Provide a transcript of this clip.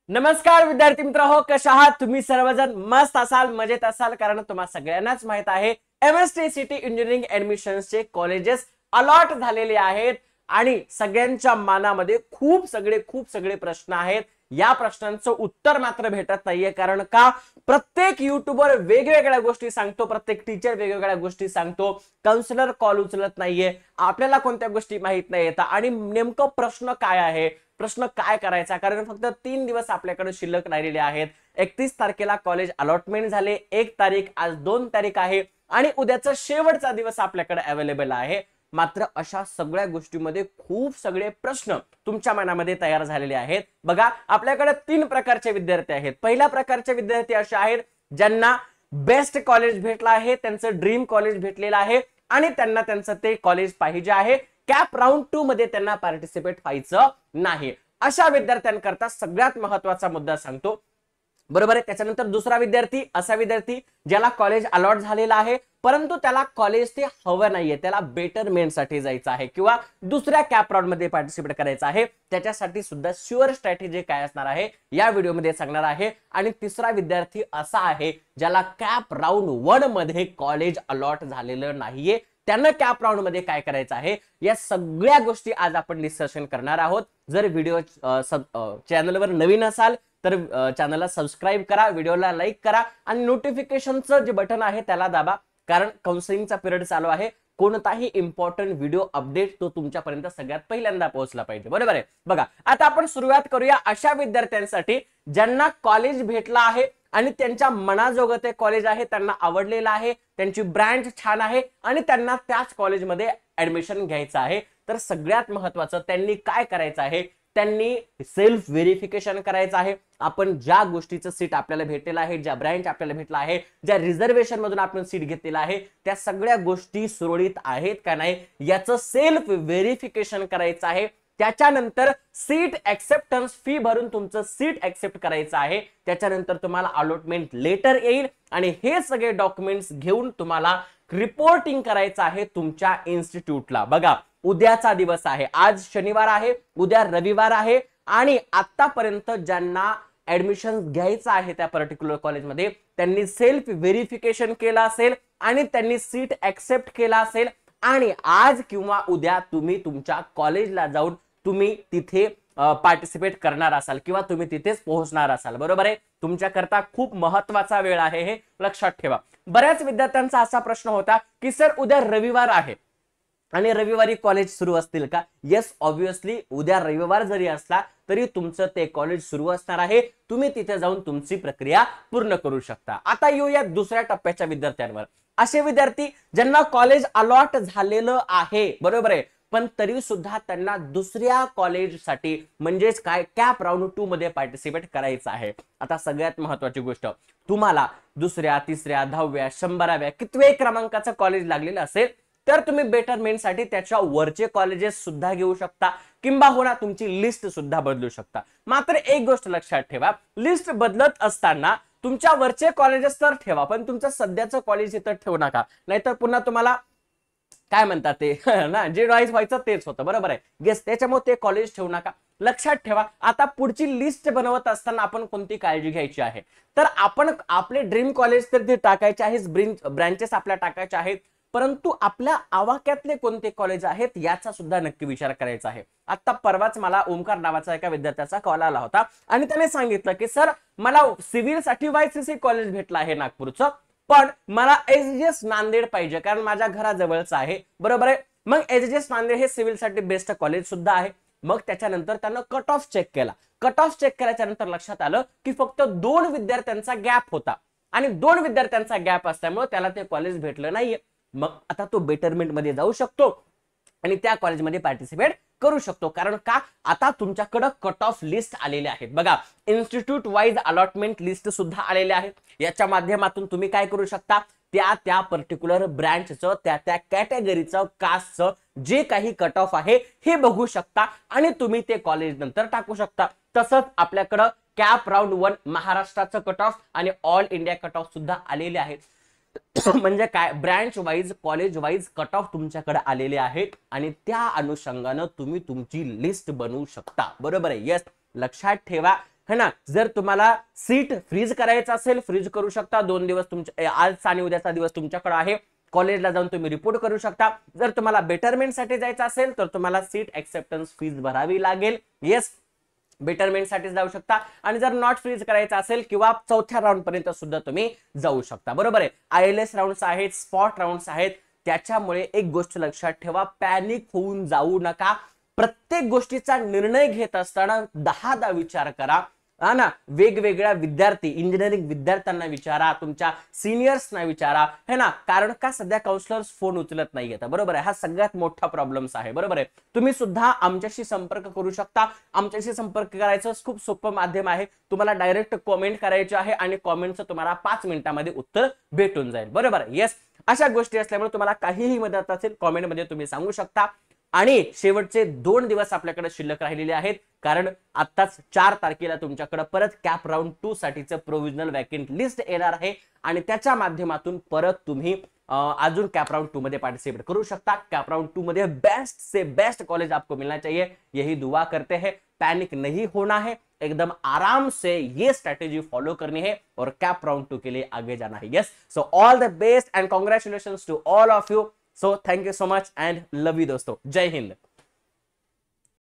नमस्कार विद्यार्थी मित्र हो, कशा आहात तुम्ही? सर्वजण मस्त असाल, मजेत असाल, कारण तुम्हाला सगळ्यांनाच माहित आहे एमएसटी सिटी इंजिनिअरिंग ऍडमिशन्सचे कॉलेजेस अलॉट झालेले आहेत आणि सगळ्यांच्या मनामध्ये खूप सगळे प्रश्न आहेत. या प्रश्नांचं उत्तर मात्र भेटत नाहीये. कारण का? प्रत्येक युट्यूबर वेगवेगळ्या गोष्टी सांगतो, प्रत्येक टीचर वेगवेगळ्या गोष्टी सांगतो, काउन्सिलर कॉल उचलत नाहीये, आपल्याला कोणत्या गोष्टी माहित नाही येतात आणि नेमकं प्रश्न काय आहे, प्रश्न काय करायचा? कारण फक्त 3 दिवस आपल्याकडे शिल्लक राहिलेले आहेत. 31 तारखेला कॉलेज अलॉटमेंट झाले, 1 तारीख, आज 2 तारीख आहे आणि उद्याचा शेवटचा दिवस आपल्याकडे अवेलेबल आहे. मात्र अशा सगळ्या गोष्टीमध्ये खूप सगळे प्रश्न तुमच्या मनामध्ये तयार झालेले आहेत. बघा, आपल्याकडे 3 प्रकारचे विद्यार्थी आहेत. पहिल्या प्रकारचे विद्यार्थी असे आहेत ज्यांना बेस्ट कॉलेज भेटला आहे, त्यांचं ड्रीम कॉलेज भेटलेलं आहे आणि त्यांना त्यांचं ते कॉलेज पाहिजे आहे. कॅप राऊंड 2 मध्ये त्यांना पार्टिसिपेट व्हायचं नाही. अशा विद्यार्थ्यांकरता सगळ्यात महत्वाचा मुद्दा सांगतो, बरोबर आहे. त्याच्यानंतर दुसरा विद्यार्थी, असा विद्यार्थी ज्याला कॉलेज अलॉट झालेला आहे परंतु त्याला कॉलेज ते हवं नाहीये, त्याला बेटरमेंट साठी जायचं आहे किंवा दुसऱ्या कॅप राऊंड मध्ये पार्टिसिपेट करायचं आहे. त्याच्यासाठी सुद्धा शुअर स्ट्रॅटेजी काय असणार आहे या व्हिडिओमध्ये सांगणार आहे. आणि तिसरा विद्यार्थी असा आहे ज्याला कॅप राऊंड 1 मध्ये कॉलेज अलॉट झालेलं नाहीये, त्यांना कॅप राऊंड मध्ये काय करायचं आहे, या सगळ्या गोष्टी आज आपण डिस्कशन करणार आहोत. जर व्हिडिओ चॅनलवर नवीन असाल तर चॅनलला सबस्क्राईब करा, व्हिडिओला लाईक करा आणि नोटिफिकेशनचं जे बटन आहे त्याला दाबा. कारण काउन्सिलिंगचा पिरियड चालू आहे. कोणताही इम्पॉर्टंट व्हिडिओ अपडेट तो तुमच्यापर्यंत सगळ्यात पहिल्यांदा पोहोचला पाहिजे, बरोबर आहे. बघा, आता आपण सुरुवात करूया अशा विद्यार्थ्यांसाठी ज्यांना कॉलेज भेटला आहे आणि त्यांच्या मनाजोगं ते कॉलेज आहे, त्यांना आवडलेलं आहे, त्यांची ब्रँच छान आहे आणि त्यांना त्याच कॉलेजमध्ये ऍडमिशन घ्यायचं आहे. तर सगळ्यात महत्वाचं त्यांनी काय करायचं आहे, त्यांनी सेल्फ व्हेरिफिकेशन करायचं आहे. आपण ज्या गोष्टीचं सीट आपल्याला भेटलेलं आहे, ज्या ब्रँच आपल्याला भेटला आहे, ज्या रिझर्वेशन मधून आपण सीट घेतलेला आहे, त्या सगळ्या गोष्टी सुरळीत आहेत का नाही याचं सेल्फ व्हेरिफिकेशन करायचं आहे. त्याच्यानंतर सीट ऍक्सेप्टन्स फी भरून तुमचं सीट ऍक्सेप्ट करायचं आहे. त्याच्यानंतर तुम्हाला अलॉटमेंट लेटर येईल आणि हे सगळे डॉक्युमेंट्स घेऊन तुम्हाला रिपोर्टिंग करायचं आहे तुमच्या इन्स्टिट्यूटला. बघा, उद्याचा दिवस आहे, आज शनिवार आहे, उद्या रविवार आहे आणि आतापर्यंत ज्यांना ऍडमिशन घ्यायचं आहे त्या पर्टिक्युलर कॉलेजमध्ये त्यांनी सेल्फ व्हेरिफिकेशन केलं असेल आणि त्यांनी सीट ऍक्सेप्ट केला असेल आणि आज किंवा उद्या तुम्ही तुमच्या कॉलेजला जाऊन तुम्ही तिथे पार्टिसिपेट करणार असाल किंवा तुम्ही तिथेच पोहोचणार असाल, बरोबर आहे. तुमच्याकरता खूप महत्वाचा वेळ आहे, हे लक्षात ठेवा. बऱ्याच विद्यार्थ्यांचा असा प्रश्न होता की सर उद्या रविवार आहे आणि रविवारी कॉलेज सुरू असतील का? येस, ऑब्विसली उद्या रविवार जरी असला तरी तुमचं ते कॉलेज सुरू असणार आहे. तुम्ही तिथे जाऊन तुमची प्रक्रिया पूर्ण करू शकता. आता येऊया दुसऱ्या टप्प्याच्या विद्यार्थ्यांवर. असे विद्यार्थी ज्यांना कॉलेज अलॉट झालेलं आहे, बरोबर आहे, पण तरी सुद्धा त्यांना दुसऱ्या कॉलेजसाठी म्हणजेच काय कॅप राऊंड 2 मध्ये पार्टिसिपेट करायचं आहे. आता सगळ्यात महत्वाची गोष्ट, तुम्हाला दुसऱ्या, तिसऱ्या, 10व्या, 100व्या कितवे क्रमांकाचं कॉलेज लागलेलं असेल तर तुम्ही बेटरमेंट साठी त्याच्या वरचे कॉलेजेस सुद्धा घेऊ शकता किंबहुना तुमची लिस्ट सुद्धा बदलू शकता. मात्र एक गोष्ट लक्षात ठेवा, लिस्ट बदलत असताना तुमच्या वरचे कॉलेजेस तर ठेवा पण तुमचं सध्याचं कॉलेज इथं ठेवू नका, नाहीतर पुन्हा तुम्हाला काय म्हणतात ते ना, जे राईज व्हायचं तेच होतं, बरोबर आहे. गेस, त्याच्यामुळे ते कॉलेज ठेवू नका. लक्षात ठेवा, आता पुढची लिस्ट बनवत असताना आपण कोणती काळजी घ्यायची आहे, तर आपण आपले ड्रीम कॉलेज तर ते टाकायचे आहेत, ब्रँचेस आपल्या टाकायच्या आहेत, परंतु आपल्या आवाक्यातले कोणते कॉलेज आहेत याचा सुद्धा नक्की विचार करायचा आहे. आता परवाच मला ओमकार नावाचा एका विद्यार्थ्याचा कॉल आला होता आणि त्याने सांगितलं की सर मला सिव्हिल साठी वायसीसी कॉलेज भेटलं आहे नागपूरचं, पण मला एसजीएस नांदेड पाहिजे कारण माझ्या घराजवळचं आहे, बरोबर आहे. मग एसजीएस नांदेड हे सिव्हिल साठी बेस्ट कॉलेज सुद्धा आहे. मग त्याच्यानंतर त्यानं कट ऑफ चेक केला. कट ऑफ चेक केल्याच्या नंतर लक्षात आलं की फक्त 2 विद्यार्थ्यांचा गॅप होता आणि 2 विद्यार्थ्यांचा गॅप असल्यामुळे त्याला ते कॉलेज भेटलं नाहीये. मग आता तो बेटरमेंट मध्ये जाऊ शकतो आणि त्या कॉलेजमध्ये पार्टिसिपेट करू शकतो. कारण का? आता तुमच्याकडे कट ऑफ लिस्ट आलेले आहेत. बघा, इन्स्टिट्यूट वाईज अलॉटमेंट लिस्ट सुद्धा आलेले आहेत. याच्या माध्यमातून तुम्ही काय करू शकता, त्या पर्टिक्युलर ब्रँचचं, त्या कॅटेगरीचं, कास्टचं जे काही कट ऑफ आहे हे बघू शकता आणि तुम्ही ते कॉलेज नंतर टाकू शकता. तसंच आपल्याकडं कॅप राऊंड 1 महाराष्ट्राचं कट ऑफ आणि ऑल इंडिया कट ऑफ सुद्धा आलेले आहेत. म्हणजे काय, branch wise, college wise cut off तुमच्याकडे आलेले आहेत आणि त्या अनुषंगाने तुम्ही तुमची लिस्ट बनवू शकता, बरोबर आहे. यस, लक्षात ठेवा, है ना. जर तुम्हाला सीट फ्रीज करायचं असेल, फ्रीज करू शकता. 2 दिवस तुमच्या, आजचा आणि उद्याचा दिवस तुमच्याकडे आहे. कॉलेजला जाऊन तुम्ही रिपोर्ट करू शकता. जर तुम्हाला बेटरमेंटसाठी जायचं असेल तर तुम्हाला सीट एक्सेप्टन्स फीज भरावी लागेल. येस, बेटरमेंट साठी जाऊ शकता. आणि जर नॉट फ्रीज करायचं असेल किंवा चौथ्या राऊंड पर्यंत सुद्धा तुम्ही जाऊ शकता. बरोबर आहे. ILS राऊंड्स आहेत, स्पॉट राऊंड्स आहेत. त्याच्यामुळे एक गोष्ट लक्षात ठेवा, पॅनिक होऊन जाऊ नका. प्रत्येक गोष्टीचा निर्णय घेत असताना 10दा विचार करा. हा ना, वेगवेगळ्या विद्यार्थी, इंजिनिअरिंग विद्यार्थ्यांना विचारा, तुमच्या सिनियर्सना विचारा, है ना. कारण का सध्या काउन्सिलर्स फोन उचलत नाहीयेत. बरोबर आहे. हा सगळ्यात मोठा प्रॉब्लेम्स आहे. बरोबर आहे. तुम्ही सुद्धा आमच्याशी संपर्क करू शकता. आमच्याशी संपर्क करायचं खूप सोपं माध्यम आहे. तुम्हाला डायरेक्ट कॉमेंट करायचे आहे आणि कॉमेंटचं तुम्हाला 5 मिनिटांमध्ये उत्तर भेटून जाईल. बरोबर आहे. येस, अशा गोष्टी असल्यामुळे तुम्हाला काहीही मदत असेल कॉमेंटमध्ये तुम्ही सांगू शकता. आणि शेवटचे 2 दिवस आपल्याकडे शिल्लक राहिलेले आहेत, कारण आताच 4 तारखेला तुमच्याकडे परत कॅप राऊंड 2 साठीचं प्रोव्हिजनल वॅकंट लिस्ट येणार आहे आणि त्याच्या माध्यमातून परत तुम्ही अजून कॅप राउंड 2 में पार्टिसिपेट करू शकता. कॅप राउंड 2 में बेस्ट से बेस्ट कॉलेज आपको मिलना चाहिए, यही दुआ करते हैं. पैनिक नहीं होना है, एकदम आराम से ये स्ट्रेटेजी फॉलो करनी है और कैप राउंड 2 के लिए आगे जाना है. Yes, so all the best and congratulations to all of you. So thank you so much and love you दोस्तों. जय हिंद.